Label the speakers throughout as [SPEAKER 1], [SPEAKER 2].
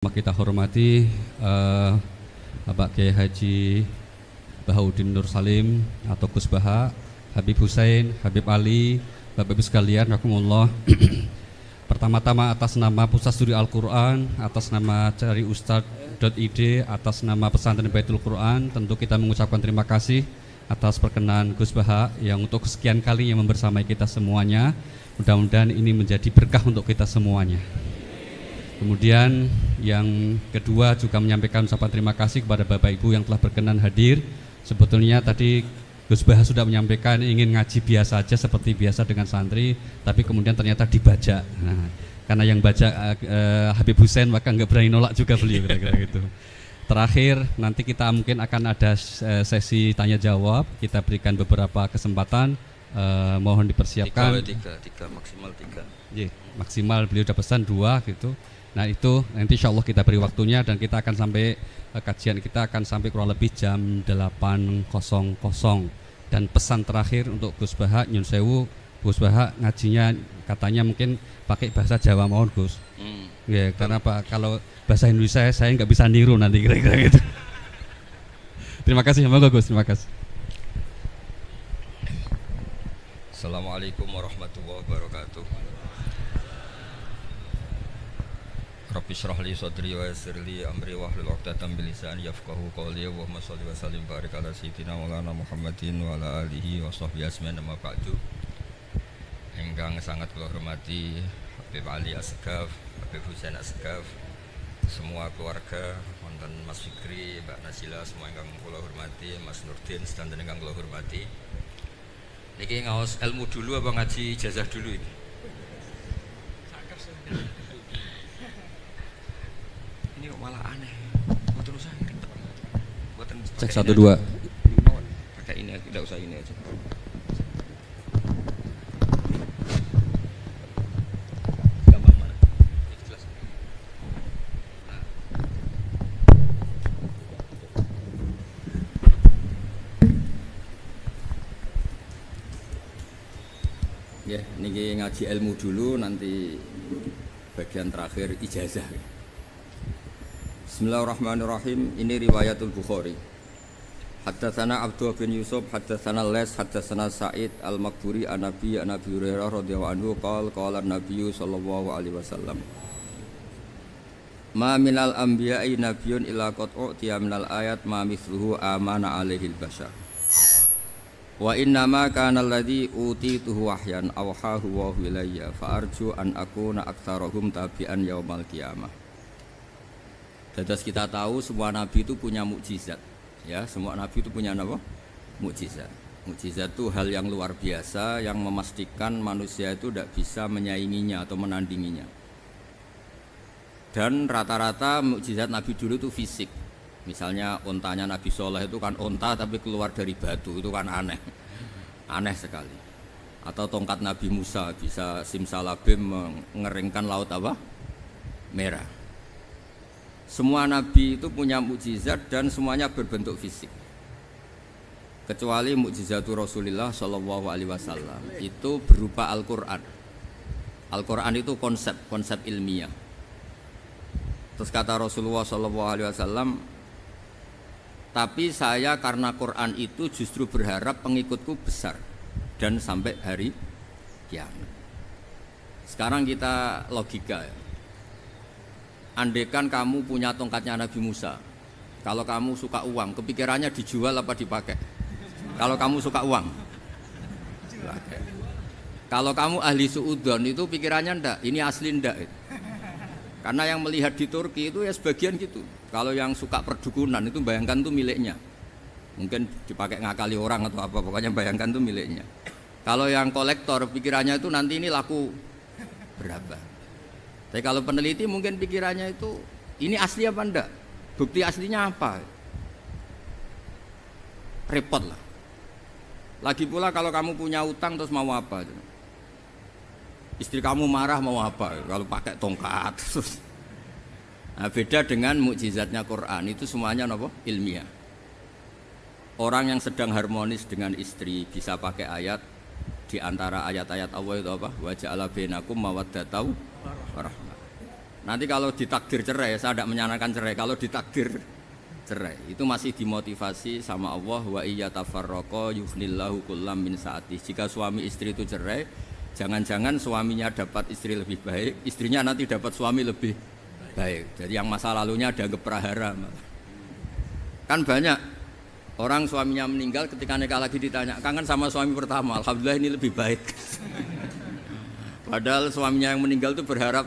[SPEAKER 1] Kita hormati Bapak Kiai Haji Bahauddin Nur Salim atau Gus Baha, Habib Hussein, Habib Ali, Bapak Ibu sekalian, rahimakumullah. Pertama-tama atas nama Pusat Studi Al-Quran, atas nama Cari Ustadz.id, atas nama Pesantren Baitul Quran, tentu kita mengucapkan terima kasih atas perkenan Gus Baha yang untuk kesekian kalinya membersamai kita semuanya. Mudah-mudahan ini menjadi berkah untuk kita semuanya. Kemudian yang kedua juga menyampaikan ucapan terima kasih kepada Bapak Ibu yang telah berkenan hadir. Sebetulnya tadi Gus Baha sudah menyampaikan ingin ngaji biasa aja seperti biasa dengan santri, tapi kemudian ternyata dibajak. Nah, karena yang bajak Habib Hussein maka nggak berani nolak juga beliau, kira-kira gitu. Terakhir nanti kita mungkin akan ada sesi tanya jawab. Kita berikan beberapa kesempatan. Mohon dipersiapkan.
[SPEAKER 2] Tiga maksimal tiga.
[SPEAKER 1] Yeah, maksimal beliau udah pesan 2 gitu. Nah itu nanti insya Allah kita beri waktunya dan kita akan sampai kajian kita akan sampai kurang lebih jam 8.00. Dan pesan terakhir untuk Gus Baha, nyun sewu, Gus Baha ngajinya katanya mungkin pakai bahasa Jawa, mohon Gus. Ya, karena Pak kalau bahasa Indonesia saya nggak bisa niru nanti kira-kira gitu. Terima kasih, semoga Gus, terima kasih.
[SPEAKER 2] Assalamualaikum warahmatullahi wabarakatuh. Rabbi shrah li sadri wa yassir li amri wahlul 'uqdatam min lisani yafqahu qawli. Allahumma shalli wa sallim barik ala sayyidina Maulana Muhammadin wa ala alihi wa sahbihi ajmain, amma ba'du. Ingkang sangat kula hormati Habib Ali Asgaf, Habib Hussein Asgaf, semua keluarga, wonten Mas Fikri, Mbak Nasila, semua ingkang kula hormati, Mas Nurdin sedanten ingkang kula hormati. Niki ngaos ilmu dulu apa ngaji ijazah dulu ini? Ini kok malah aneh. Buat usah ribet. Buatan
[SPEAKER 1] Cek 1 2.
[SPEAKER 2] Pakai ini, tidak usah ini aja. Gambar mana? Jelas. Ya, niki ngaji ilmu dulu, nanti bagian terakhir ijazah. Bismillahirrahmanirrahim. Ini riwayatul Bukhari. Haddatsana Abdullah bin Yusuf, haddatsana Les, haddatsana Sa'id al-Maqburi an Nabi Hurairah radhiyallahu anhu qala Nabi sallallahu alaihi wasallam. Ma minal anbiya'i nabiyyun illa qad u'tiya minal ayat ma mithluhu amana alaihil bashar. Wa inna ma kana alladhi utituhu wahyan awhahu wa ilayya fa arju an akuna aktsarahum tabi'an yaumal qiyamah. Dados kita tahu semua nabi itu punya mukjizat. Ya, semua nabi itu punya apa? Mukjizat. Mukjizat itu hal yang luar biasa yang memastikan manusia itu tidak bisa menyainginya atau menandinginya. Dan rata-rata mukjizat nabi dulu itu fisik. Misalnya ontanya Nabi Soleh itu kan onta tapi keluar dari batu, itu kan aneh. Aneh sekali. Atau tongkat Nabi Musa bisa simsalabim mengeringkan laut apa? Merah. Semua nabi itu punya mukjizat dan semuanya berbentuk fisik. Kecuali mukjizatul Rasulullah sallallahu alaihi wasallam itu berupa Al-Qur'an. Al-Qur'an itu konsep ilmiah. Terus kata Rasulullah sallallahu alaihi wasallam, tapi saya karena Quran itu justru berharap pengikutku besar dan sampai hari kiamat. Sekarang kita logika ya. Andekan kamu punya tongkatnya Nabi Musa, kalau kamu suka uang, kepikirannya dijual apa dipakai? Kalau kamu suka uang, dipakai. Kalau kamu ahli suudon itu pikirannya ndak, ini asli ndak. Karena yang melihat di Turki itu ya sebagian gitu. Kalau yang suka perdukunan itu bayangkan tuh miliknya. Mungkin dipakai ngakali orang atau apa, pokoknya bayangkan tuh miliknya. Kalau yang kolektor pikirannya itu nanti ini laku berapa. Tapi kalau peneliti mungkin pikirannya itu ini asli apa enggak? Bukti aslinya apa? Repot lah. Lagi pula kalau kamu punya utang terus mau apa? Istri kamu marah mau apa? Kalau pakai tongkat. Nah, beda dengan mukjizatnya Quran, itu semuanya apa? Ilmiah. Orang yang sedang harmonis dengan istri bisa pakai ayat di antara ayat-ayat Allah itu apa? Wa ja'ala bainakum mawaddatan wa rahmah. Nanti kalau ditakdir cerai, saya tidak menyarankan cerai. Kalau ditakdir cerai, itu masih dimotivasi sama Allah, wa iya tafarraqa yughnillahu kullam min saati. Jika suami istri itu cerai, jangan-jangan suaminya dapat istri lebih baik, istrinya nanti dapat suami lebih baik. Jadi yang masa lalunya dianggap prahara. Kan banyak orang suaminya meninggal ketika nikah lagi ditanya, kangen sama suami pertama, alhamdulillah ini lebih baik. Padahal suaminya yang meninggal itu berharap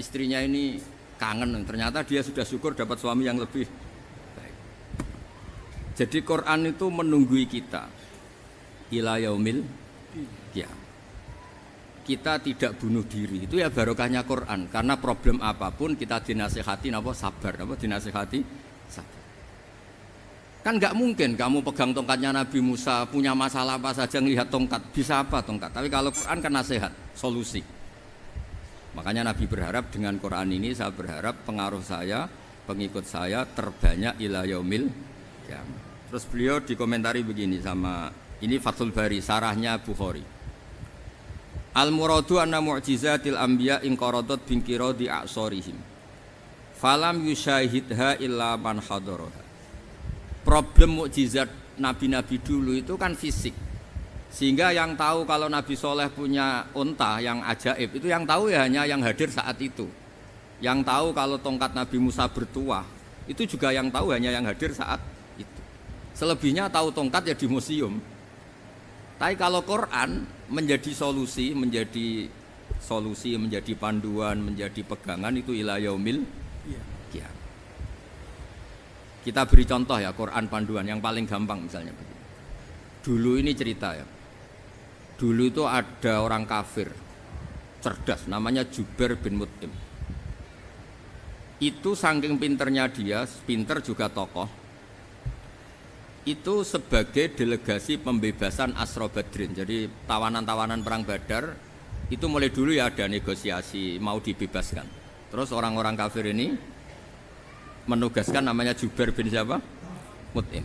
[SPEAKER 2] istrinya ini kangen, ternyata dia sudah syukur dapat suami yang lebih baik. Jadi Quran itu menunggui kita ila yaumil qiyamah. Kita tidak bunuh diri, itu ya barokahnya Quran. Karena problem apapun kita dinasihati sabar, dinasihati sabar. Kan nggak mungkin kamu pegang tongkatnya Nabi Musa, punya masalah apa saja ngelihat tongkat, bisa apa tongkat. Tapi kalau Quran kan nasihat, solusi. Makanya Nabi berharap dengan Quran ini, saya berharap pengaruh saya, pengikut saya terbanyak ila yaumil qiyamah. Terus beliau dikomentari begini sama, ini Fathul Bari, sarahnya Bukhari. Al-muradu anna mu'jizatil anbiya inqaradat binqiradi a'sorihim. Falam yusyahidha illa man hadaraha. Problem mukjizat nabi-nabi dulu itu kan fisik. Sehingga yang tahu kalau Nabi Soleh punya unta yang ajaib, itu yang tahu ya hanya yang hadir saat itu. Yang tahu kalau tongkat Nabi Musa bertuah, itu juga yang tahu hanya yang hadir saat itu. Selebihnya tahu tongkat ya di museum. Tapi kalau Quran menjadi solusi, menjadi panduan, menjadi pegangan, itu ila yaumil qiyamah. Kita beri contoh ya, Quran panduan yang paling gampang misalnya begini. Dulu ini cerita ya. Dulu itu ada orang kafir cerdas namanya Jubair bin Mut'im. Itu saking pinternya dia, pinter juga tokoh. Itu sebagai delegasi pembebasan Asra Badrin. Jadi tawanan-tawanan perang Badar itu mulai dulu ya ada negosiasi mau dibebaskan. Terus orang-orang kafir ini menugaskan namanya Jubair bin siapa? Mut'im.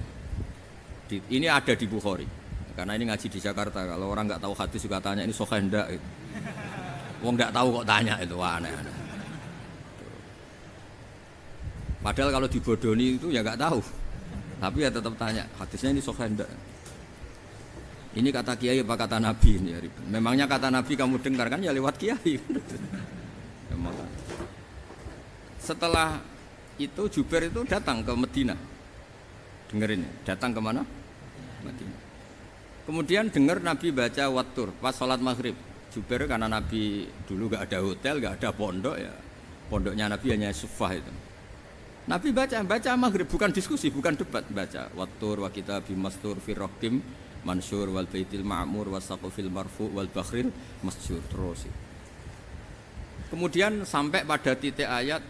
[SPEAKER 2] Ini ada di Bukhari. Karena ini ngaji di Jakarta. Kalau orang nggak tahu hadis juga tanya ini sahih ndak itu. Wong nggak tahu kok tanya itu aneh-aneh. Padahal kalau dibodoni itu ya nggak tahu. Tapi ya tetap tanya, hadisnya ini sahih ndak? Ini kata kiai apa kata nabi ini ya. Memangnya kata nabi kamu dengar kan ya lewat kiai. Setelah itu Jubair itu datang ke Medina. Dengerin, datang ke mana? Medina. Kemudian dengar Nabi baca Wattur pas sholat maghrib. Jubair karena Nabi dulu gak ada hotel, gak ada pondok ya. Pondoknya Nabi hanya sufah itu. Nabi baca maghrib, bukan diskusi, bukan debat, baca Wattur wa kitabim mastur fi raqim mansur wal baitil ma'mur was saqfil marfu wal bakhril masjur terus. Kemudian sampai pada titik ayat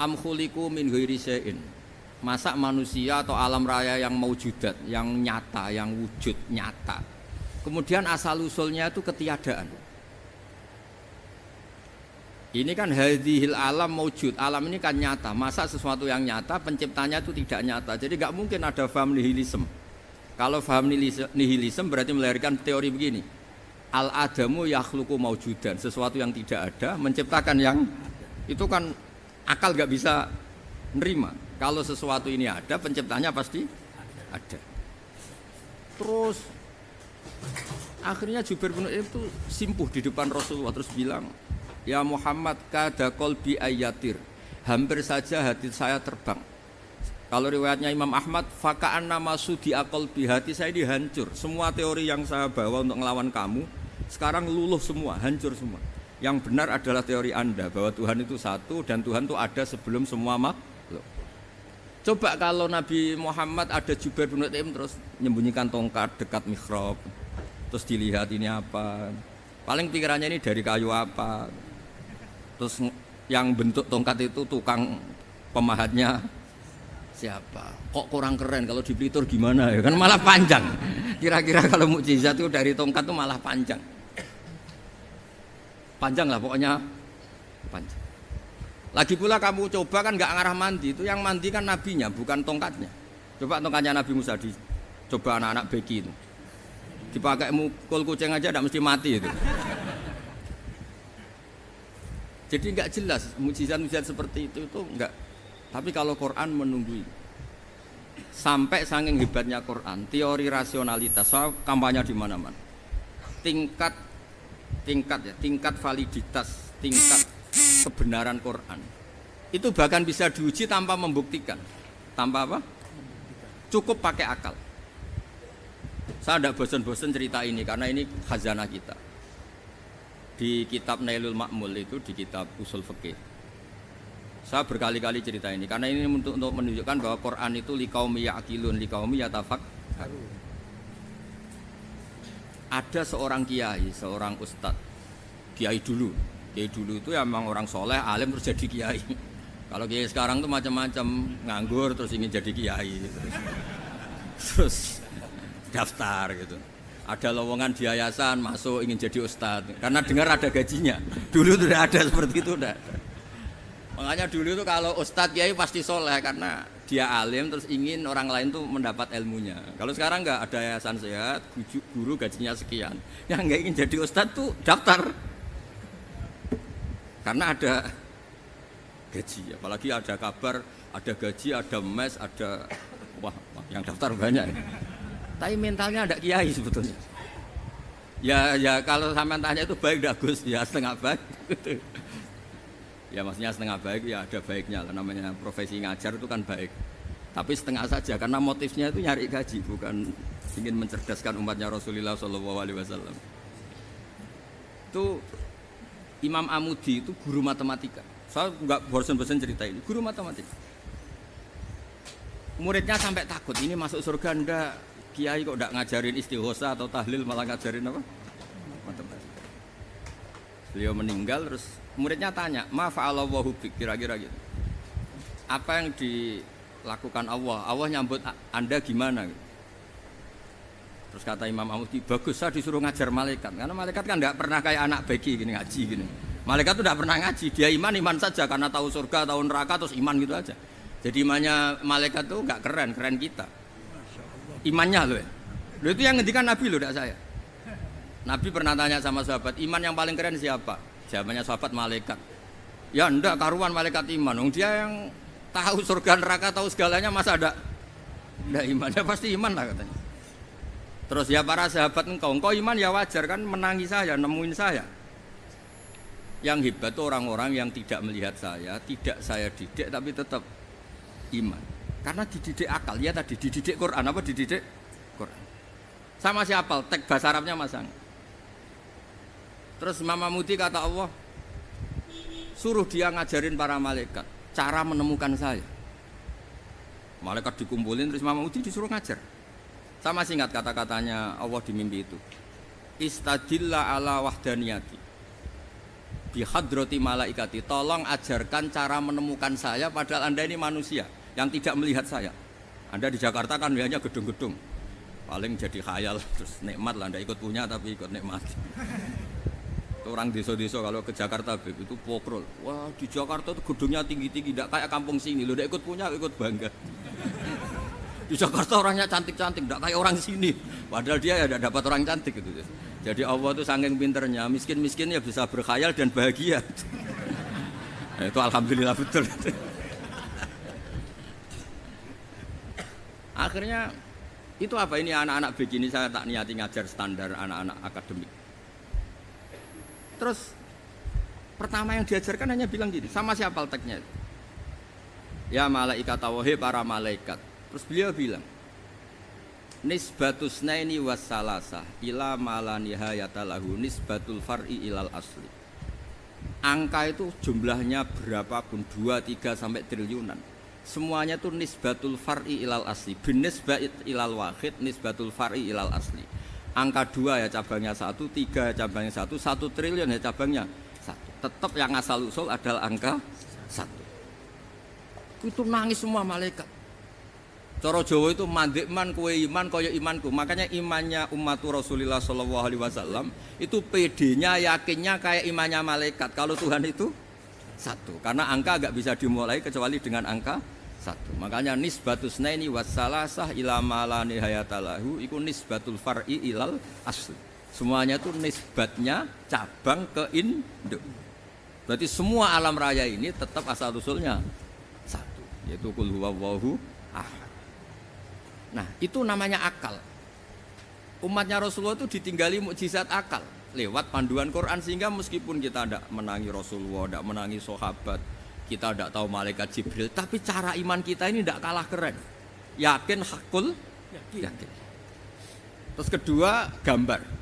[SPEAKER 2] am khuliqu min ghairi syai'in. Masa manusia atau alam raya yang maujudat, yang nyata, yang wujud nyata. Kemudian asal usulnya itu ketiadaan. Ini kan hadhil alam maujud, alam ini kan nyata. Masa sesuatu yang nyata penciptanya itu tidak nyata. Jadi nggak mungkin ada faham nihilisme. Kalau faham nihilisme berarti melahirkan teori begini. Al adamu yakhluqu maujudan, sesuatu yang tidak ada menciptakan yang itu kan akal nggak bisa nerima. Kalau sesuatu ini ada, penciptanya pasti ada. Terus akhirnya Jubair bin Mut'im itu simpuh di depan Rasulullah terus bilang, ya Muhammad kada qalbi ayatir, hampir saja hati saya terbang. Kalau riwayatnya Imam Ahmad, faka'anna masudi aqalbi, hati saya ini hancur. Semua teori yang saya bawa untuk ngelawan kamu sekarang luluh semua, hancur semua. Yang benar adalah teori Anda bahwa Tuhan itu satu dan Tuhan itu ada sebelum semua makhluk. Coba kalau Nabi Muhammad ada Jubair bin Mut'im terus menyembunyikan tongkat dekat mihrab, terus dilihat ini apa, paling pikirannya ini dari kayu apa, terus yang bentuk tongkat itu tukang pemahatnya siapa, kok kurang keren, kalau di Blitur gimana ya, kan malah panjang. Kira-kira kalau mukjizat itu dari tongkat itu malah panjang lah pokoknya panjang. Lagi pula kamu coba kan nggak ngarah mandi, itu yang mandi kan nabinya bukan tongkatnya. Coba tongkatnya Nabi Musa dicoba anak-anak beki itu, dipakai mukul kucing aja tidak mesti mati itu. Jadi nggak jelas mukjizat-mukjizat seperti itu nggak. Tapi kalau Quran menunggui. Sampai saking hebatnya Quran, teori rasionalitas, soal kampanye di mana-mana. Tingkat validitas, tingkat kebenaran Quran. Itu bahkan bisa diuji tanpa membuktikan. Tanpa apa? Cukup pakai akal. Saya tidak bosan-bosan cerita ini karena ini khazanah kita. Di kitab Nailul Ma'mul itu, di kitab Usul Fiqih, saya berkali-kali cerita ini karena ini untuk menunjukkan bahwa Quran itu liqaumi ya'qilun, liqaumi yatafakkarun. Ada seorang kiai, seorang ustadz, kiai dulu itu ya memang orang soleh, alim terus jadi kiai. Kalau kiai sekarang tuh macam-macam, nganggur terus ingin jadi kiai, terus daftar gitu. Ada lowongan di yayasan masuk ingin jadi ustadz karena dengar ada gajinya. Dulu tidak ada seperti itu, udah. Makanya dulu itu kalau ustadz kiai pasti soleh karena dia alim terus ingin orang lain tuh mendapat ilmunya. Kalau sekarang nggak ada yayasan sehat, guru gajinya sekian. Yang nggak ingin jadi ustadz tuh daftar karena ada gaji. Apalagi ada kabar, ada gaji, ada mes, ada wah yang daftar banyak. Tapi mentalnya ada kiai sebetulnya. Ya kalau sampean tanya itu baik dah Gus, ya setengah baik. Ya maksudnya setengah baik ya ada baiknya lah, namanya profesi ngajar itu kan baik. Tapi setengah saja karena motifnya itu nyari gaji, bukan ingin mencerdaskan umatnya Rasulullah SAW. Itu Imam Amudi itu guru matematika. Saya nggak bosan-bosan cerita ini, guru matematika. Muridnya sampai takut, ini masuk surga ndak? Kiai kok ndak ngajarin istighosa atau tahlil, malah ngajarin apa? Matematika. Beliau meninggal terus muridnya tanya, "Ma fa'alallahu bik?" Kira-kira gitu. Apa yang dilakukan Allah? Allah nyambut Anda gimana? Terus kata Imam Amudi, "Bagus, saya disuruh ngajar malaikat." Karena malaikat kan enggak pernah kayak anak beki gini ngaji gini. Malaikat itu enggak pernah ngaji, dia iman saja karena tahu surga, tahu neraka terus iman gitu aja. Jadi imannya malaikat itu enggak keren kita. Imannya loh. Loh itu yang ngendikan Nabi loh, tidak saya. Nabi pernah tanya sama sahabat, iman yang paling keren siapa? Jawabannya sahabat, malaikat. Ya enggak karuan malaikat iman. Dia yang tahu surga neraka, tahu segalanya, masa ada enggak imannya? Pasti iman lah katanya. Terus ya para sahabat, engkau iman ya wajar kan, menangi saya, nemuin saya. Yang hebat itu orang-orang yang tidak melihat saya, tidak saya didik tapi tetap iman. Karena dididik akal, ya tadi dididik Quran, apa dididik Quran. Sama siapa? Teks bahasa Arabnya masang. Terus Mama Mudi kata Allah, suruh dia ngajarin para malaikat cara menemukan saya. Malaikat dikumpulin, terus Mama Mudi disuruh ngajar. Sama singkat kata-katanya Allah di mimpi itu. Istadilla ala wahdaniyati bihadrati malaikati. Tolong ajarkan cara menemukan saya padahal Anda ini manusia yang tidak melihat saya. Anda di Jakarta kan hanya gedung-gedung, paling jadi khayal terus nikmat lah, Anda ikut punya tapi ikut nikmat. Orang desa-desa kalau ke Jakarta itu pokrol. Wah di Jakarta itu gedungnya tinggi-tinggi, tidak kayak kampung sini. Lo udah ikut punya, ikut bangga. Di Jakarta orangnya cantik-cantik, tidak kayak orang sini. Padahal dia ya tidak dapat orang cantik gitu. Jadi Allah itu saking pinternya, miskin-miskin ya bisa berkhayal dan bahagia. Nah, itu alhamdulillah betul. Akhirnya itu apa ini anak-anak begini saya tak niati ngajar standar anak-anak akademik. Terus pertama yang diajarkan hanya bilang gini, sama siapa teksnya? Ya malaikat tawahib para malaikat. Terus beliau bilang, nisbatus naini wassalasah ila mala nihayata lahu nisbatul far'i ilal asli. Angka itu jumlahnya berapapun 2, 3 sampai triliunan. Semuanya itu nisbatul far'i ilal asli. Bin nisbat ilal wahid nisbatul far'i ilal asli. Angka 2 ya cabangnya 1, 3 cabangnya 1, 1 triliun ya cabangnya 1. Tetap yang asal usul adalah angka 1. Itu nangis semua malaikat. Cara Jawa itu mandikman kue iman kaya imanku. Makanya imannya umat Rasulullah SAW itu PD-nya yakinnya kayak imannya malaikat. Kalau Tuhan itu 1. Karena angka agak bisa dimulai kecuali dengan angka 1. Makanya nisbatus naini wassalasah ila ma la nihayata lahu iku nisbatul far'i ilal asli. Semuanya itu nisbatnya cabang ke induk. Berarti semua alam raya ini tetap asal usulnya satu, yaitu qul huwallahu ahad. Nah, itu namanya akal. Umatnya Rasulullah itu ditinggali mukjizat akal lewat panduan Quran, sehingga meskipun kita tidak menangi Rasulullah, tidak menangi sahabat, kita tidak tahu malaikat Jibril, tapi cara iman kita ini tidak kalah keren. Yakin, hakul, yakin. Terus kedua, gambar.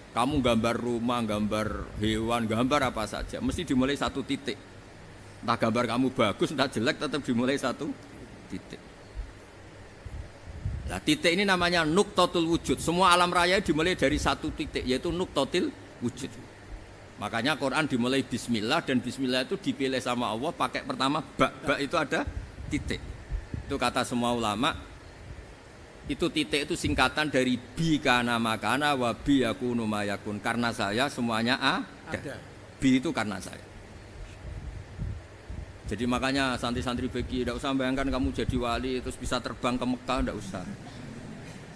[SPEAKER 2] Kamu gambar rumah, gambar hewan, gambar apa saja, mesti dimulai satu titik. Entah gambar kamu bagus, entah jelek, tetap dimulai satu titik. Nah, titik ini namanya nuqtatul wujud. Semua alam raya dimulai dari satu titik, yaitu nuqtatil wujud. Makanya Quran dimulai bismillah, dan bismillah itu dipilih sama Allah pakai pertama ba itu ada titik. Itu kata semua ulama. Itu titik itu singkatan dari bi kana makana wa bi yakunu mayakun. Karena saya semuanya ada. Bi itu karena saya. Jadi makanya santri-santri beki tidak usah bayangkan kamu jadi wali terus bisa terbang ke Mekah, tidak usah.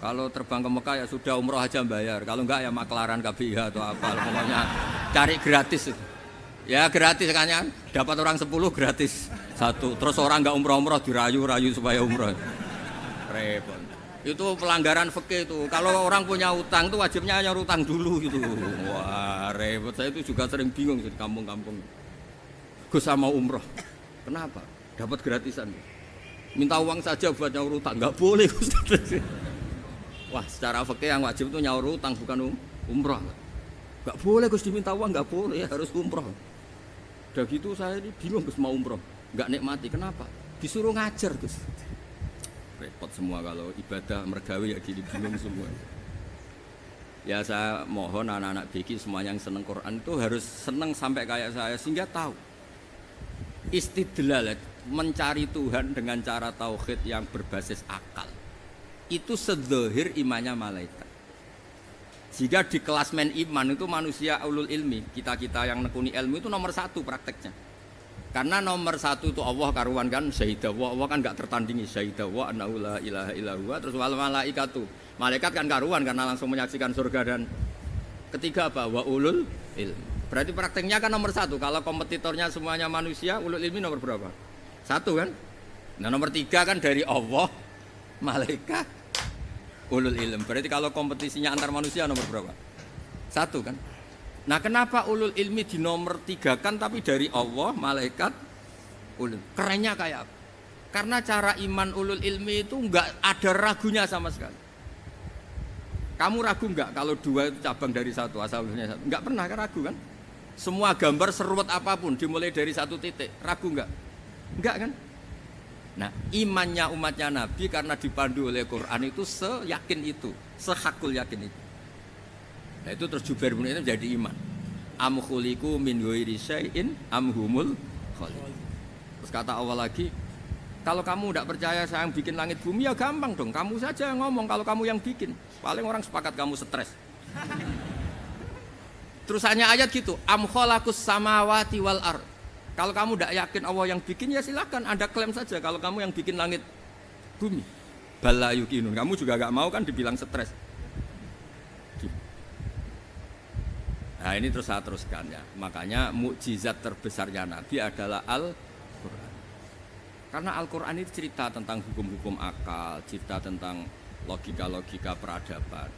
[SPEAKER 2] Kalau terbang ke Mekah ya sudah, umroh aja bayar. Kalau enggak ya maklaran KBH atau apa. Pokoknya cari gratis. Ya gratis kan ya. Dapat orang 10 gratis satu. Terus orang enggak umroh-umroh dirayu-rayu supaya umroh. Repot. Itu pelanggaran fikih itu. Kalau orang punya utang itu wajibnya nyaur utang dulu gitu. Wah repot. Saya itu juga sering bingung di kampung-kampung. Gus sama umroh. Kenapa? Dapat gratisan. Minta uang saja buat nyaur utang. Enggak boleh Gus. Wah secara fikih yang wajib itu nyaur utang bukan umroh. Enggak boleh Gus diminta uang, enggak boleh, harus umroh. Udah gitu saya ini bingung Gus mau umroh. Enggak nikmati. Kenapa? Disuruh ngajar Gus. Repot semua kalau ibadah mergawe ya gini, bingung semua. Ya saya mohon anak-anak BK semua yang seneng Quran itu harus seneng sampai kayak saya, sehingga tahu istidlal, mencari Tuhan dengan cara tauhid yang berbasis akal. Itu sedzahir imannya malaikat. Jika di klasmen iman itu manusia ulul ilmi, kita-kita yang nekuni ilmu itu nomor 1 prakteknya. Karena nomor 1 itu Allah karuan kan, syahidah Allah kan enggak tertandingi, syahidah wa annahu la ilaha illallah. Terus wal malaikatu, malaikat kan karuan karena langsung menyaksikan surga. Dan ketiga apa? Wa ulul ilmi. Berarti prakteknya kan nomor 1. Kalau kompetitornya semuanya manusia, ulul ilmi nomor berapa? 1 kan? Nah nomor 3 kan dari Allah, malaikat, ulul ilmi. Berarti kalau kompetisinya antar manusia nomor berapa? 1 kan? Nah kenapa ulul ilmi di nomor 3 kan, tapi dari Allah, malaikat, ulul. Kerennya kayak apa? Karena cara iman ulul ilmi itu enggak ada ragunya sama sekali. Kamu ragu enggak kalau 2 itu cabang dari 1, asal usulnya 1? Enggak pernah kan ragu kan? Semua gambar seruat apapun dimulai dari 1 titik, ragu enggak? Enggak kan? Nah imannya umatnya Nabi karena dipandu oleh Quran itu seyakin itu, sehakul yakin itu. Nah itu terus Jubair bin Mut'im jadi iman. Am khuliqu min ghairi syai'in am humul khaliqun. Terus kata Allah lagi, kalau kamu tidak percaya saya yang bikin langit bumi ya gampang dong. Kamu saja yang ngomong kalau kamu yang bikin. Paling orang sepakat kamu stres. Terus hanya ayat gitu, am khalaqus samawati wal ard. Kalau kamu tidak yakin Allah yang bikin ya silahkan Anda klaim saja kalau kamu yang bikin langit bumi. Bala yuqinun. Kamu juga gak mau kan dibilang stres. Nah ini terus saya teruskan ya. Makanya mukjizat terbesarnya Nabi adalah Al-Quran. Karena Al-Quran itu cerita tentang hukum-hukum akal, cerita tentang logika-logika peradaban.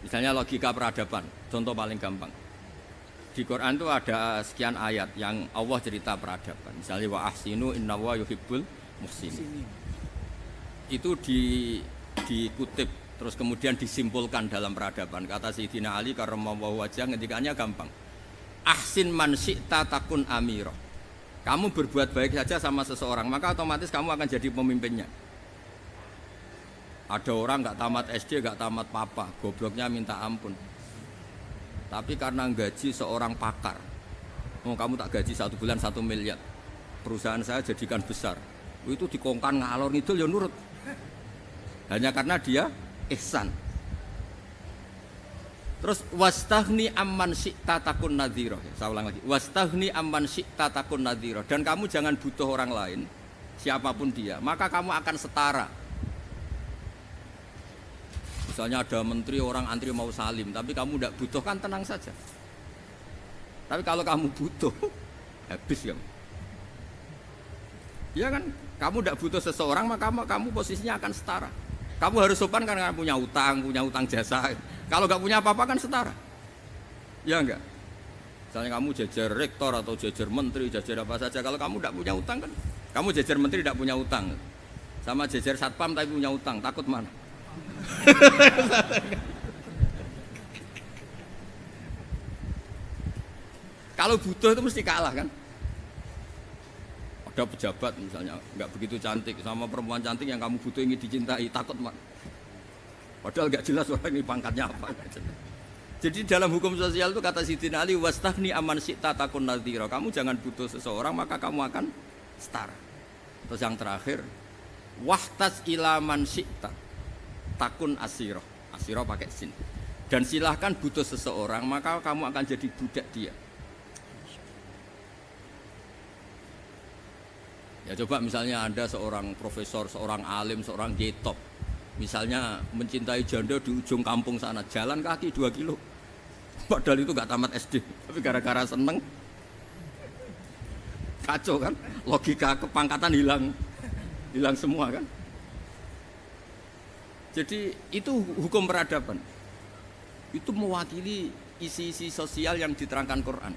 [SPEAKER 2] Misalnya logika peradaban, contoh paling gampang. Di Quran itu ada sekian ayat yang Allah cerita peradaban. Misalnya wa ahsinu innallaha yuhibbul muhsinin. Itu dikutip terus kemudian disimpulkan dalam peradaban. Kata Sayyidina Ali karramallahu wajhah, ngendikannya gampang. Ahsin man syi'ta takun amira. Kamu berbuat baik saja sama seseorang, maka otomatis kamu akan jadi pemimpinnya. Ada orang enggak tamat SD, enggak tamat papa, gobloknya minta ampun. Tapi karena gaji seorang pakar, kamu tak gaji 1 bulan 1 miliar, perusahaan saya jadikan besar. Itu dikongkan ngalor ngidul ya nurut. Hanya karena dia ihsan. Terus wastaghni amman syi'ta takun nadhira. Saya ulang lagi. Wastaghni amman syi'ta takun nadhira. Dan kamu jangan butuh orang lain, siapapun dia, maka kamu akan setara. Misalnya ada menteri orang antri mau salim, tapi kamu tidak butuh kan tenang saja. Tapi kalau kamu butuh, habis kamu. Ya kan, kamu tidak butuh seseorang maka kamu posisinya akan setara. Kamu harus sopan karena punya utang jasa. Kalau nggak punya apa-apa kan setara. Ya enggak. Misalnya kamu jajar rektor atau jajar menteri, jajar apa saja. Kalau kamu tidak punya utang kan, kamu jajar menteri tidak punya utang. Sama jajar satpam tapi punya utang, takut mana? Kalau butuh itu mesti kalah kan. Ada pejabat misalnya nggak begitu cantik sama perempuan cantik yang kamu butuh ingin dicintai, takut mana? Padahal nggak jelas orang ini pangkatnya apa. Jadi dalam hukum sosial itu kata Sidin Ali, wastahni aman syi'ta takun nadhira. Kamu jangan butuh seseorang maka kamu akan setara. Terus yang terakhir, wahtas ilaman syi'ta takun asiro. Asiro pakai sin. Dan silahkan butuh seseorang maka kamu akan jadi budak dia. Ya coba misalnya Anda seorang profesor, seorang alim, seorang getop. Misalnya mencintai janda di ujung kampung sana, jalan kaki 2 kilo. Padahal itu gak tamat SD, tapi gara-gara seneng kacau kan, logika kepangkatan hilang semua kan. Jadi itu hukum peradaban. Itu mewakili isi-isi sosial yang diterangkan Quran.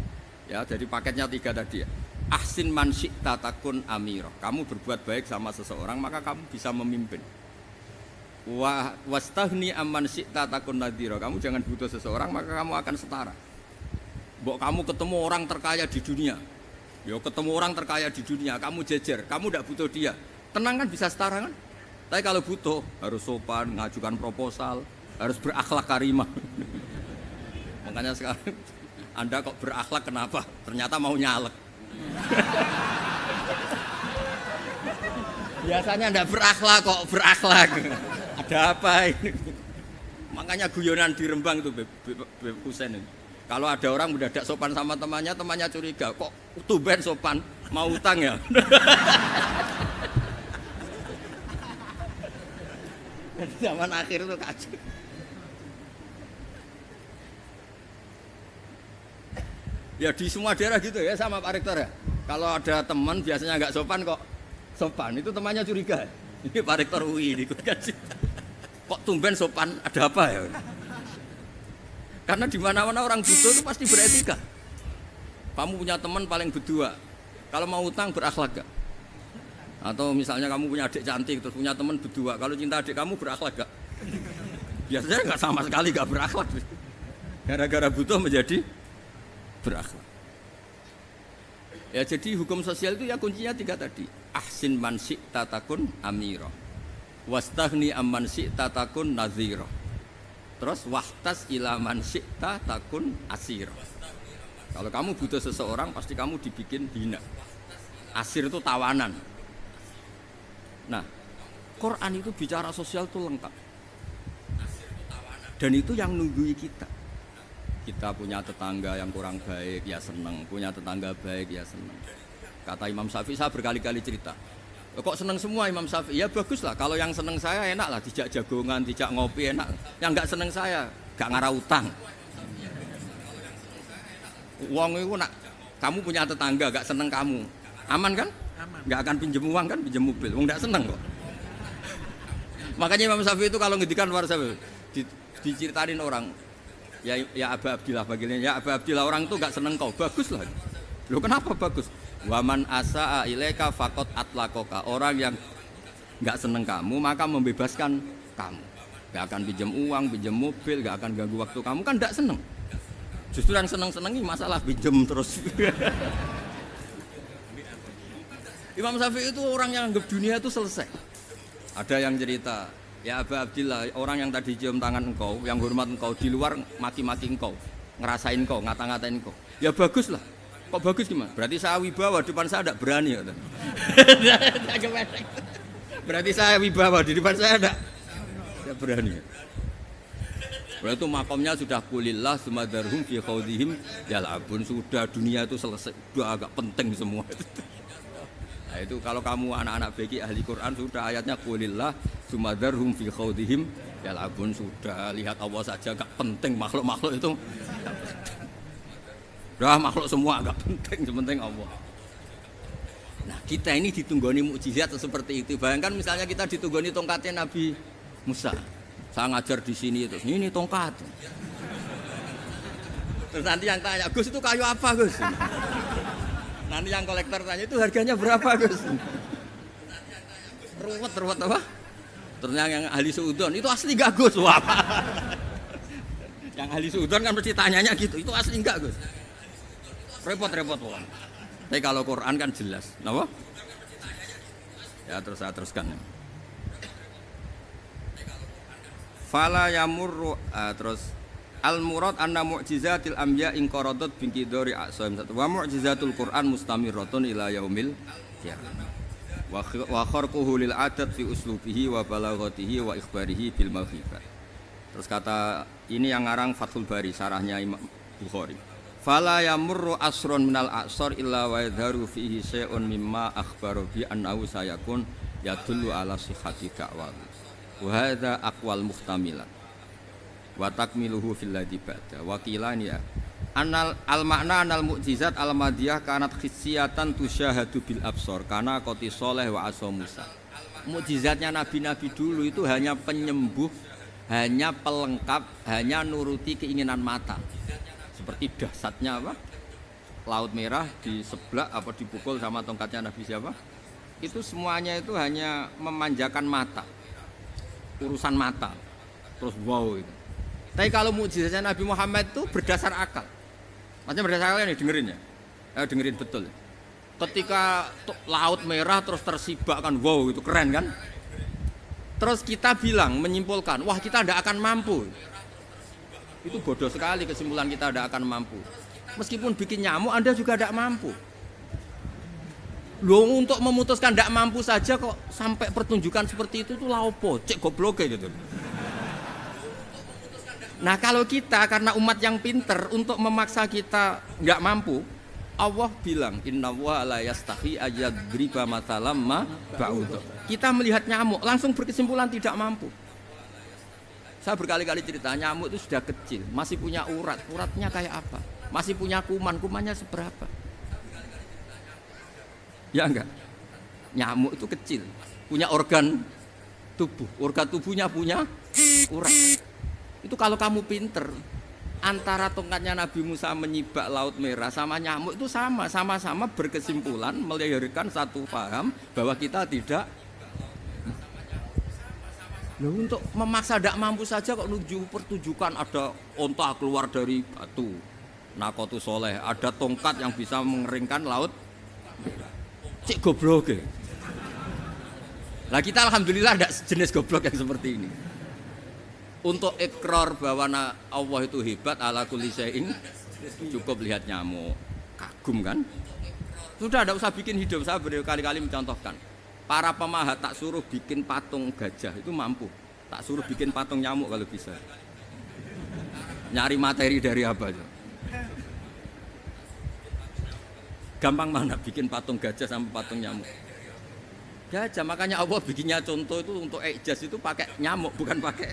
[SPEAKER 2] Ya, jadi paketnya 3 tadi ya. Ahsin man syi'ta takun amiro. Kamu berbuat baik sama seseorang maka kamu bisa memimpin. Wastahni amman syi'ta takun nadhira. Kamu jangan butuh seseorang maka kamu akan setara. Mbok kamu ketemu orang terkaya di dunia. Yo ketemu orang terkaya di dunia, kamu jejer, kamu tidak butuh dia. Tenang kan bisa setara kan? Tapi kalau butuh harus sopan, ngajukan proposal, harus berakhlak karimah. Makanya sekarang Anda kok berakhlak kenapa? Ternyata mau nyalek. Biasanya Anda berakhlak kok berakhlak. Ada apa ini? Makanya guyonan di Rembang itu Beb Husain ini. Kalau ada orang mendadak sopan sama temannya curiga, kok tumben sopan, mau utang ya? Zaman akhir itu kacau. Ya di semua daerah gitu ya sama Pak Rektor ya. Kalau ada teman biasanya nggak sopan kok sopan, itu temannya curiga. Ini Pak Rektor UI ikut kaji. Kok tumben sopan, ada apa ya? Karena di mana-mana orang butuh itu pasti beretika. Kamu punya teman paling berdua, kalau mau utang berakhlak gak? Atau misalnya kamu punya adik cantik terus punya teman berdua, kalau cinta adik kamu berakhlak gak? Biasanya nggak sama sekali nggak berakhlak. Gara-gara butuh menjadi berakhlak. Ya jadi hukum sosial itu ya kuncinya 3 tadi. Ahsin man syi'ta takun amira. Wastahni amman syi'ta takun nadhira. Terus wahtas ila man syi'ta takun asira. Kalau kamu butuh seseorang pasti kamu dibikin hina. Asir itu tawanan. Nah, Quran itu bicara sosial itu lengkap. Dan itu yang nunggui kita. Kita punya tetangga yang kurang baik, ya seneng. Punya tetangga baik, ya seneng. Kata Imam Syafi'i, saya berkali-kali cerita. Kok seneng semua Imam Syafi'i? Ya bagus lah, kalau yang seneng saya enak lah. Dijak jagongan, dijak ngopi enak. Yang gak seneng saya, gak ngarah utang. Uang itu nak, kamu punya tetangga gak seneng kamu. Aman kan? Aman. Gak akan pinjem uang kan, pinjem mobil. Uang gak seneng kok. Makanya Imam Syafi'i itu kalau ngedikan luar Syafi'i, diceritain orang. Ya Aba Abdillah bagiannya, ya Aba Abdillah orang itu gak seneng kau, bagus lah. Loh kenapa bagus? Waman asa'a ilaika faqad atlaqaka. Orang yang gak seneng kamu maka membebaskan kamu. Gak akan pinjam uang, pinjam mobil, gak akan ganggu waktu kamu, kan gak seneng. Justru yang seneng-senengi masalah pinjam terus. Imam Syafi'i itu orang yang anggap dunia itu selesai. Ada yang cerita, ya Aba Abdillah, orang yang tadi cium tangan engkau, yang hormat engkau, di luar maki-maki engkau, ngerasain engkau, ngata-ngatain engkau. Ya bagus lah. Kok bagus gimana? Berarti saya wibawa, depan saya tidak berani. Berarti saya wibawa, di depan saya tidak berani. Berarti itu makomnya sudah kulillah sumadarhum fi khawdihim yal'abun. Sudah dunia itu selesai, sudah agak penting semua. Nah itu kalau kamu anak-anak beki ahli Quran sudah ayatnya kulillah sumadarhum fi khawdihim yal'abun. Sudah lihat Allah saja agak penting, makhluk-makhluk itu. Dah makhluk semua enggak penting, sepenting Allah. Nah, kita ini ditunggoni mukjizat seperti itu. Bayangkan misalnya kita ditunggoni tongkatnya Nabi Musa. Saya ngajar di sini terus ini tongkat. Terus nanti yang tanya, Gus itu kayu apa, Gus? Nanti yang kolektor tanya itu harganya berapa, Gus? Ruwet apa? Ternyata yang ahli suudon itu asli gak, Gus? Wah. Yang ahli suudon kan mesti tanyanya gitu, itu asli enggak, Gus? Repot-repot wong. Tapi kalau Quran kan jelas, kenapa? Ya terus saya teruskan. Fala yamurru terus al murad anna mu'jizatil anbiya in qaradat bin qidari aqsam wa mu'jizatul Quran mustamirratun ila yaumil qiyamah. Wa kharquhu lil adat fi uslubihi wa balaghatihi wa ikhbarihi bil mawhibat. Terus kata ini yang ngarang Fathul Bari sarahnya Imam Bukhari. Fala yamurru asrun minal a'sar illa wa yadharu fihi syai'un mimma akhbaru bi annahu sayakun yadullu ala sihhati da'wah. Wa hadza aqwal muhtamilat. Wa takmiluhu fil ladzi ba'da. Wa qilani ya. Anal al makna anal mukjizat al madiyah kanat khissiyatan tusyahadu bil absar kana qoti soleh wa asa Musa. Mukjizatnya nabi-nabi dulu itu hanya penyembuh, hanya pelengkap, hanya nuruti keinginan mata. Seperti dahsyatnya apa? Laut Merah di sebelah apa dipukul sama tongkatnya Nabi siapa? Itu semuanya itu hanya memanjakan mata. Urusan mata. Terus wow itu. Tapi kalau mukjizatnya Nabi Muhammad itu berdasar akal. Maksudnya berdasar akal nih dengerin ya. Dengerin betul. Ketika Laut Merah terus tersibak kan wow itu keren kan? Terus kita bilang menyimpulkan, wah kita tidak akan mampu. Itu bodoh sekali kesimpulan kita tidak akan mampu. Meskipun bikin nyamuk Anda juga tidak mampu. Loh untuk memutuskan tidak mampu saja kok sampai pertunjukan seperti itu tuh laopo, cek goblok gitu. Nah kalau kita karena umat yang pinter untuk memaksa kita nggak mampu, Allah bilang innallaha la yastahi ayadriba mathalam ma ba'ud. Kita melihat nyamuk langsung berkesimpulan tidak mampu. Saya berkali-kali cerita nyamuk itu sudah kecil, masih punya urat, uratnya kayak apa? Masih punya kuman, kumannya seberapa? Ya enggak? Nyamuk itu kecil, punya organ tubuhnya punya urat. Itu kalau kamu pinter, antara tongkatnya Nabi Musa menyibak Laut Merah sama nyamuk itu sama-sama berkesimpulan melahirkan satu paham bahwa kita tidak. Loh, untuk memaksa tidak mampu saja kok nuju pertunjukan ada onta keluar dari batu nakotu soleh, ada tongkat yang bisa mengeringkan laut. Cik goblok ya. Lah kita alhamdulillah tidak jenis goblok yang seperti ini. Untuk ikrar bahwa Allah itu hebat ala kulli syai'in cukup lihat nyamuk. Kagum kan? Sudah tidak usah bikin hidup. Saya berkali-kali mencontohkan. Para pemahat tak suruh bikin patung gajah itu mampu. Tak suruh bikin patung nyamuk kalau bisa. Nyari materi dari apa aja. Gampang mana bikin patung gajah sama patung nyamuk? Gajah, makanya Allah bikinnya contoh itu untuk ijaz itu pakai nyamuk bukan pakai.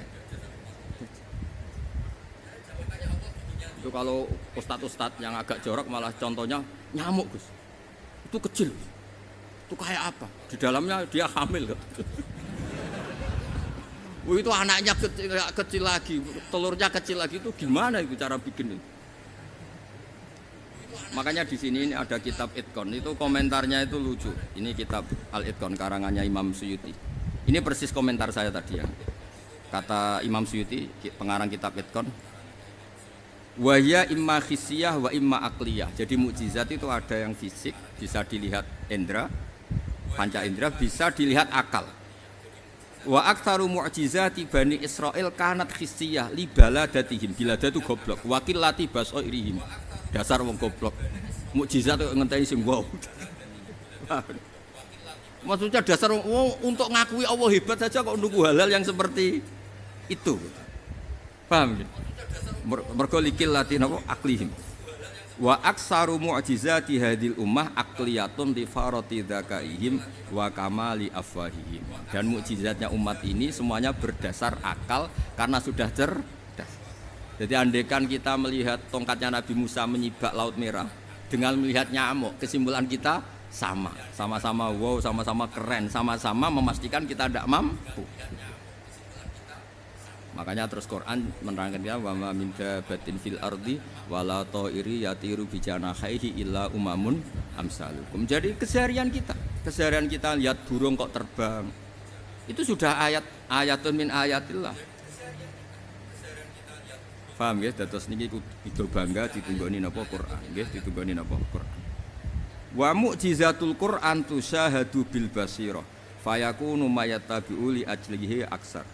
[SPEAKER 2] Itu kalau ustadz-ustadz yang agak jorok malah contohnya nyamuk, Gus. Itu kecil. Itu kayak apa? Di dalamnya dia hamil kok. Itu anaknya kecil lagi, telurnya kecil lagi itu gimana itu cara bikin itu? Makanya di sini ini ada kitab Itqan itu komentarnya itu lucu. Ini kitab Al-Itqan karangannya Imam Suyuti. Ini persis komentar saya tadi ya. Kata Imam Suyuti pengarang kitab Itqan, wa ya imma khissiyah wa imma aqliyah. Jadi mukjizat itu ada yang fisik bisa dilihat indra panca indera, bisa dilihat akal. Wa aktsaru mu'jizati Bani Israil kanat khissiyah li baladatihim. Bilada itu goblok. Wakil lati basairihim. Dasar wong goblok. Mukjizat itu ngenteni sing wow. Maksudnya dasar wong untuk ngakui Allah hebat saja kok nunggu halal yang seperti itu. Paham ya? Mergo likil lati napa aklihim. Wa aksaru mu'jizati hadil ummah aqliyatun li farati dzakaihim wa kamali afwahihim. Dan mukjizatnya umat ini semuanya berdasar akal karena sudah cerdas. Jadi andekan kita melihat tongkatnya Nabi Musa menyibak Laut Merah dengan melihat nyamuk, kesimpulan kita sama-sama wow, sama-sama keren, sama-sama memastikan kita tidak mampu. Makanya terus Quran menerangkan kita wa ma min dabatin fil ardi wala ta'iri yatiru bi janahihi illa umamun amsalukum. Jadi keseharian kita lihat burung kok terbang. Itu sudah ayatun min ayatillah. Paham ya? Dados niki kudu bangga ditunggoni napa Quran, nggih ditunggoni napa Quran. Wa mu'jizatul Quran tusyahadu bil basirah fayakunu mayattabi'u li ajlihi aksar.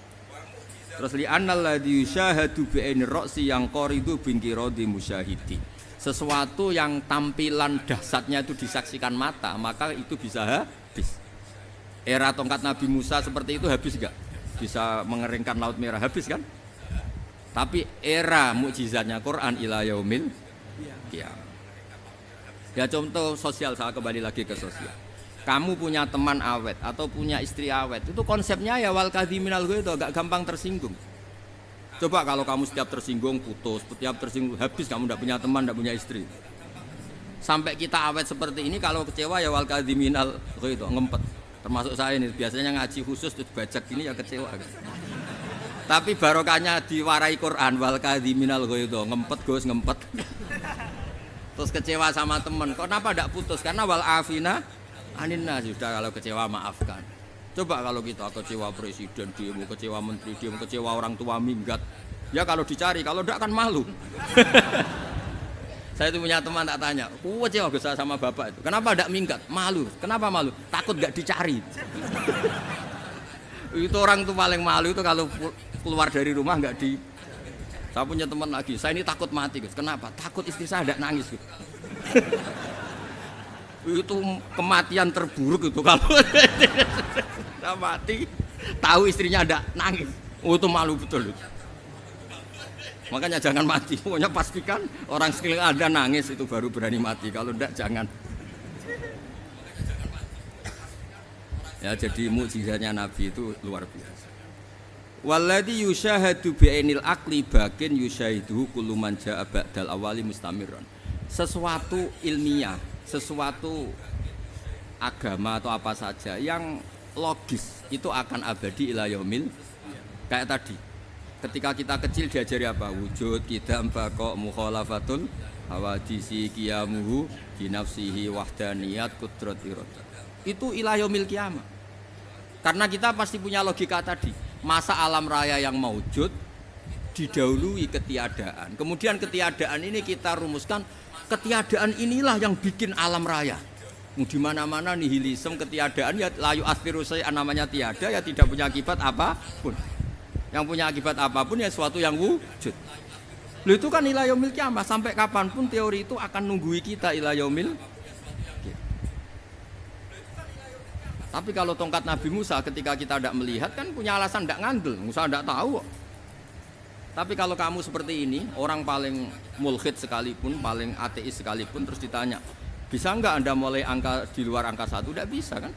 [SPEAKER 2] Terus li annal ladzi yusyahadu bi ainir ra'si yang qaridu bingkiradi musyahidi. Sesuatu yang tampilan dahsyatnya itu disaksikan mata, maka itu bisa habis. Era tongkat Nabi Musa seperti itu habis enggak? Bisa mengeringkan Laut Merah, habis kan? Tapi era mukjizatnya Quran ila yaumil qiyamah. Ya contoh sosial, saya kembali lagi ke sosial. Kamu punya teman awet atau punya istri awet, itu konsepnya ya wal kadhiminal ghaidh, itu agak gampang tersinggung. Coba kalau kamu setiap tersinggung putus, setiap tersinggung habis, kamu tidak punya teman, tidak punya istri. Sampai kita awet seperti ini, kalau kecewa ya wal kadhiminal ghaidh, ngempet. Termasuk saya ini biasanya ngaji khusus terus bajak gini ya kecewa. Tapi barokahnya diwarai Quran wal kadhiminal ghaidh, ngempet Gus, ngempet. Terus kecewa sama teman, kenapa tidak putus? Karena wal afina aninna, sudah kalau kecewa maafkan. Coba kalau kita kecewa presiden demo, kecewa menteri demo, kecewa orang tua minggat, ya kalau dicari, kalau tidak kan malu. Saya itu punya teman tak tanya, kecewa Gus sama bapak itu, kenapa tidak minggat? Malu. Kenapa malu? Takut nggak dicari. Itu orang tuh paling malu itu kalau keluar dari rumah nggak di. Saya punya teman lagi, saya ini takut mati Gus. Kenapa? Takut istri saya tidak nangis Gus. Itu kematian terburuk itu kalau sudah mati tahu istrinya ada nangis, itu malu betul itu. Makanya jangan mati, pokoknya pastikan orang sekeliling ada nangis itu baru berani mati, kalau tidak jangan. Ya jadi mukjizatnya Nabi itu luar biasa. Walladzi yusyahadu bi'ainil aqli bakin yusyahiduhu kullu man jaa ba'dal awali mustamirran. Sesuatu ilmiah, sesuatu agama atau apa saja yang logis itu akan abadi ila yaumil. Kayak tadi ketika kita kecil diajari apa? Wujud qidam baqa mukhalafatul hawadisi qiyamuhu binafsihi wahdaniyat qudrat iradah. Itu ila yaumil qiyamah. Karena kita pasti punya logika tadi. Masa alam raya yang maujud didahului ketiadaan. Kemudian ketiadaan ini kita rumuskan, ketiadaan inilah yang bikin alam raya. Di mana-mana nihilisme, ketiadaan ya layu astiru saya namanya tiada, ya tidak punya akibat apapun. Yang punya akibat apapun ya sesuatu yang wujud. Loh itu kan ila yaumil qiyamah, sampai kapanpun teori itu akan nunggui kita ila yaumil. Tapi kalau tongkat Nabi Musa ketika kita tidak melihat kan punya alasan tidak ngandel, Musa tidak tahu. Tapi kalau kamu seperti ini, orang paling mulhid sekalipun, paling ateis sekalipun, terus ditanya, bisa enggak Anda mulai angka di luar angka 1? Tidak bisa kan?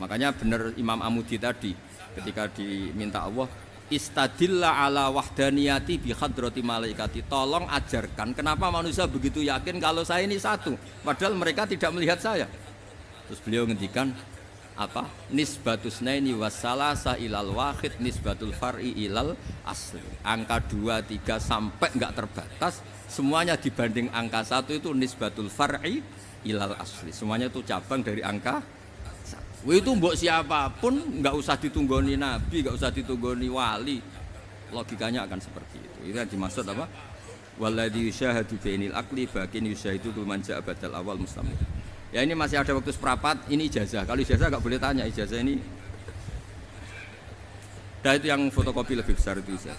[SPEAKER 2] Makanya benar Imam Amudi tadi ketika diminta Allah, istadilla ala wahdaniyati bi hadrati malaikati, tolong ajarkan kenapa manusia begitu yakin kalau saya ini satu, padahal mereka tidak melihat saya. Terus beliau ngendikan apa? Nisbatus naini wassalasa ilal wahid nisbatul far'i ilal asli. Angka 2, 3 sampai enggak terbatas, semuanya dibanding angka 1 itu nisbatul far'i ilal asli. Semuanya itu cabang dari angka 1. Itu mbok siapapun enggak usah ditunggoni nabi, enggak usah ditunggoni wali. Logikanya akan seperti itu. Itu yang dimaksud apa? Walladzi yusyahadu bainil aqli bakin yusyahidu man ja'a badal awal mustamir. Ya ini masih ada waktu seperempat, ini ijazah. Kalau ijazah nggak boleh tanya, ijazah ini. Nah itu yang fotokopi lebih besar itu ijazah.